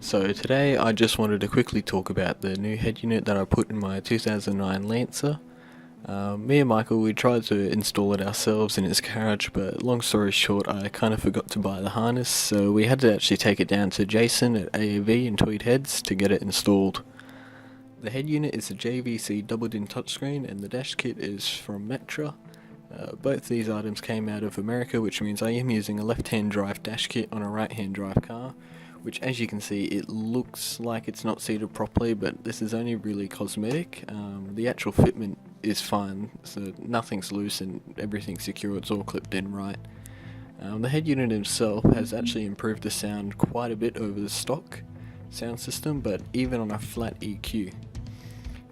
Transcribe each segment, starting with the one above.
So today I just wanted to quickly talk about the new head unit that I put in my 2009 Lancer. Me and Michael, we tried to install it ourselves in his garage, but long story short, I kind of forgot to buy the harness, so we had to actually take it down to Jason at AAV in Tweed Heads to get it installed. The head unit is a JVC double-din touchscreen and the dash kit is from Metra. Both these items came out of America, which means I am using a left-hand drive dash kit on a right-hand drive car, which, as you can see, it looks like it's not seated properly, but this is only really cosmetic. The actual fitment is fine, so nothing's loose and everything's secure, it's all clipped in right. The head unit itself has actually improved the sound quite a bit over the stock sound system, but even on a flat EQ.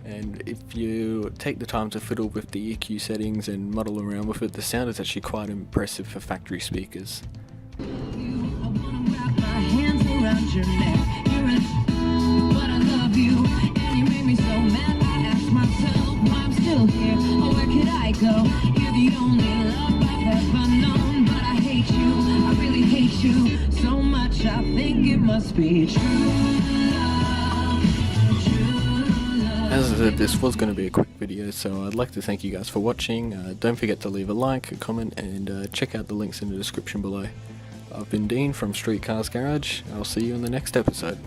And if you take the time to fiddle with the EQ settings and muddle around with it, the sound is actually quite impressive for factory speakers. As I said, this was going to be a quick video, so I'd like to thank you guys for watching. Don't forget to leave a like, a comment, and check out the links in the description below. I've been Dean from Street Cars Garage. I'll see you in the next episode.